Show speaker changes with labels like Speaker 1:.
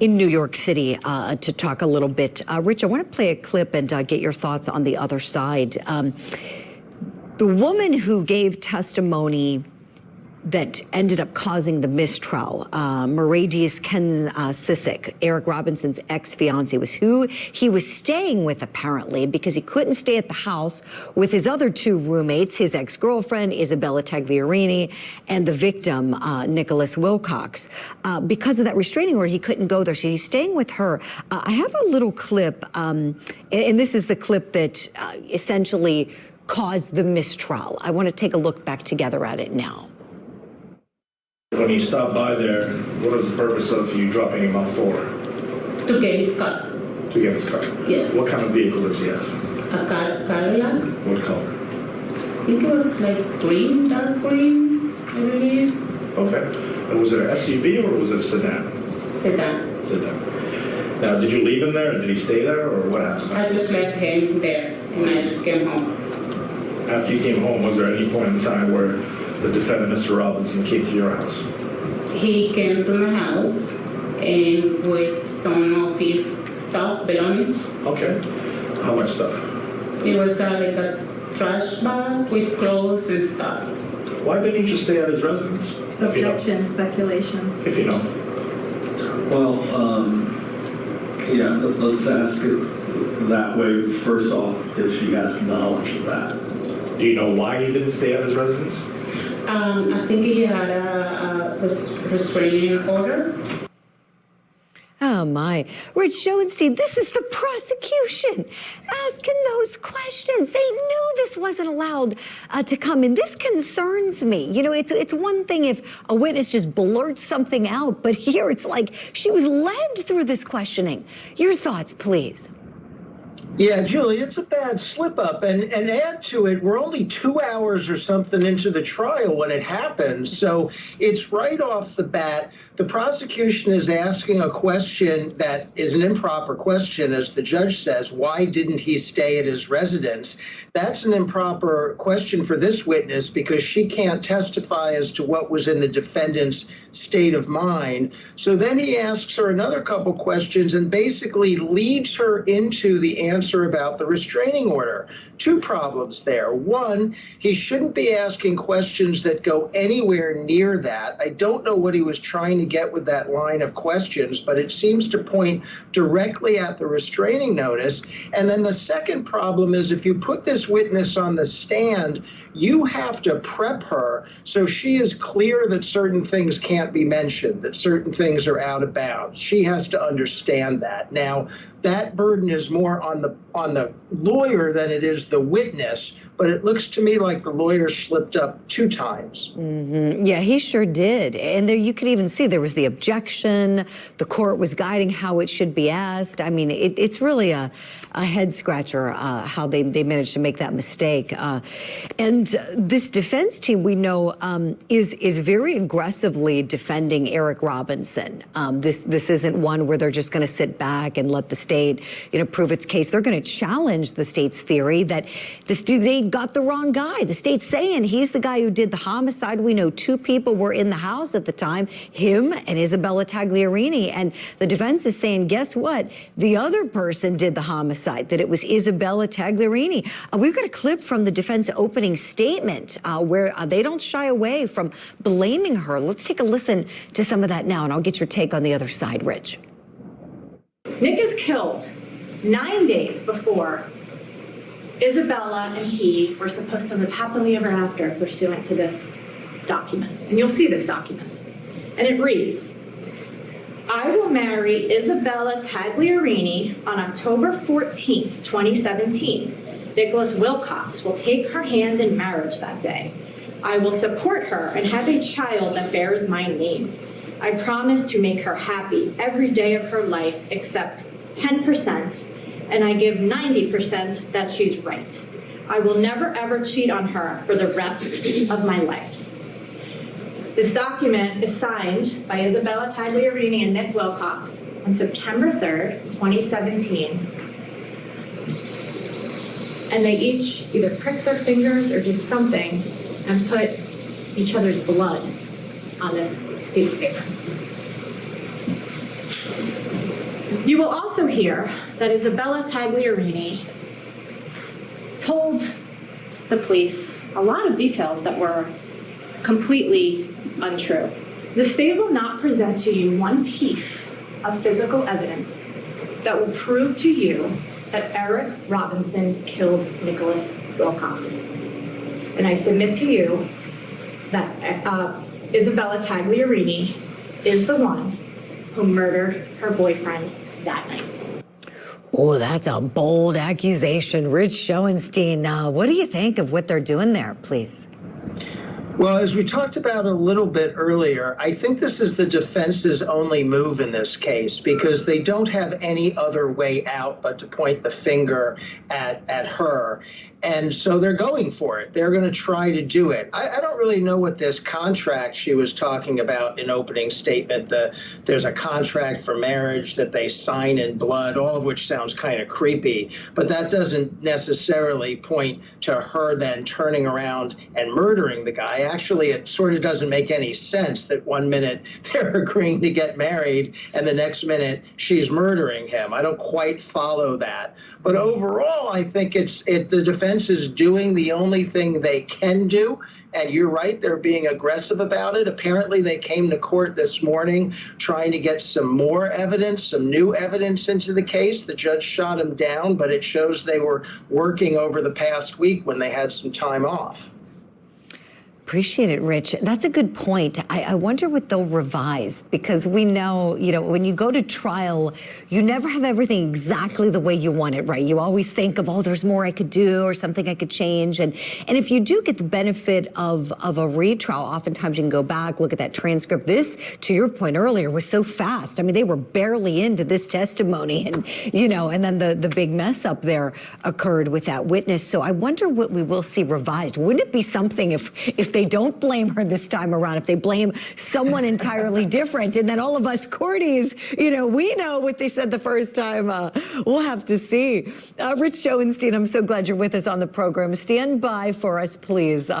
Speaker 1: in New York City to talk a little bit. Rich, I want to play a clip and get your thoughts on the other side. The woman who gave testimony that ended up causing the mistrial, Mercedes Sissick, Eric Robinson's ex-fiance, was who he was staying with apparently because he couldn't stay at the house with his other two roommates, his ex-girlfriend, Isabella Tagliarini, and the victim, Nicholas Wilcox. Because of that restraining order, he couldn't go there, so he's staying with her. I have a little clip, and this is the clip that essentially caused the mistrial. I want to take a look back together at it now.
Speaker 2: When you stopped by there, what was the purpose of you dropping him off for?
Speaker 3: To get his car.
Speaker 2: To get his car?
Speaker 3: Yes.
Speaker 2: What kind of vehicle does he have?
Speaker 3: A Cadillac.
Speaker 2: What color?
Speaker 3: I think it was like green, dark green, I believe.
Speaker 2: Okay. And was it an SUV or was it a sedan?
Speaker 3: Sedan.
Speaker 2: Sedan. Now, did you leave him there? Did he stay there or what happened?
Speaker 3: I just left him there and I just came home.
Speaker 2: After you came home, was there any point in time where the defendant, Mr. Robinson, came to your house?
Speaker 3: He came to my house and with some of his stuff, belongings.
Speaker 2: Okay. How much stuff?
Speaker 3: It was like a trash bag with clothes and stuff.
Speaker 2: Why didn't you just stay at his residence?
Speaker 4: Objection, speculation.
Speaker 2: If you know.
Speaker 5: Well, yeah, let's ask it that way. First off, if she has knowledge of that.
Speaker 2: Do you know why he didn't stay at his residence?
Speaker 3: I think he had a restraining order.
Speaker 1: Oh my. Rich Schoenstein, this is the prosecution asking those questions. They knew this wasn't allowed to come in. This concerns me. You know, it's one thing if a witness just blurts something out, but here it's like she was led through this questioning. Your thoughts, please.
Speaker 6: Yeah, Julie, it's a bad slip up. And add to it, we're only 2 hours or something into the trial when it happens. So it's right off the bat. The prosecution is asking a question that is an improper question, as the judge says. Why didn't he stay at his residence? That's an improper question for this witness because she can't testify as to what was in the defendant's state of mind. So then he asks her another couple questions and basically leads her into the answer about the restraining order. Two problems there. One, he shouldn't be asking questions that go anywhere near that. I don't know what he was trying to get with that line of questions, but it seems to point directly at the restraining notice. And then the second problem is if you put this witness on the stand, you have to prep her so she is clear that certain things can't be mentioned, that certain things are out of bounds. She has to understand that. Now, that burden is more on the lawyer than it is the witness, but it looks to me like the lawyer slipped up 2 times.
Speaker 1: Mm-hmm. Yeah, he sure did. And there you could even see there was the objection. The court was guiding how it should be asked. I mean, it's really a head scratcher how they managed to make that mistake. And this defense team, we know, is very aggressively defending Eric Robinson. This isn't one where they're just going to sit back and let the state, prove its case. They're going to challenge the state's theory that they got the wrong guy. The state's saying he's the guy who did the homicide. We know 2 people were in the house at the time, him and Isabella Tagliarini. And the defense is saying, guess what? The other person did the homicide, that it was Isabella Tagliarini. We've got a clip from the defense opening statement where they don't shy away from blaming her. Let's take a listen to some of that now, and I'll get your take on the other side, Rich.
Speaker 4: Nick is killed 9 days before Isabella and he were supposed to live happily ever after pursuant to this document. And you'll see this document. And it reads, I will marry Isabella Tagliarini on October 14th, 2017. Nicholas Wilcox will take her hand in marriage that day. I will support her and have a child that bears my name. I promise to make her happy every day of her life except 10%, and I give 90% that she's right. I will never ever cheat on her for the rest of my life. This document is signed by Isabella Tagliarini and Nick Wilcox on September 3rd, 2017. And they each either pricked their fingers or did something and put each other's blood on this piece of paper. You will also hear that Isabella Tagliarini told the police a lot of details that were completely untrue. The state will not present to you one piece of physical evidence that will prove to you that Eric Robinson killed Nicholas Wilcox. And I submit to you that Isabella Tagliarini is the one who murdered her boyfriend that night.
Speaker 1: Oh, that's a bold accusation. Rich Schoenstein, what do you think of what they're doing there, please?
Speaker 6: Well, as we talked about a little bit earlier, I think this is the defense's only move in this case because they don't have any other way out but to point the finger at her. And so they're going for it. They're going to try to do it. I don't really know what this contract she was talking about in opening statement. There's a contract for marriage that they sign in blood, all of which sounds kind of creepy. But that doesn't necessarily point to her then turning around and murdering the guy. Actually, it sort of doesn't make any sense that one minute they're agreeing to get married and the next minute she's murdering him. I don't quite follow that. But overall, I think the defense is doing the only thing they can do. And you're right, they're being aggressive about it. Apparently, they came to court this morning trying to get some more evidence, some new evidence into the case. The judge shot them down, but it shows they were working over the past week when they had some time off.
Speaker 1: Appreciate it, Rich. That's a good point. I wonder what they'll revise because we know, when you go to trial, you never have everything exactly the way you want it, right? You always think of, oh, there's more I could do or something I could change. And if you do get the benefit of a retrial, oftentimes you can go back, look at that transcript. This, to your point earlier, was so fast. I mean, they were barely into this testimony and, and then the big mess up there occurred with that witness. So I wonder what we will see revised. Wouldn't it be something if they don't blame her this time around, if they blame someone entirely different, and then all of us courties, we know what they said the first time. We'll have to see. Rich Schoenstein, I'm so glad you're with us on the program. Stand by for us, please.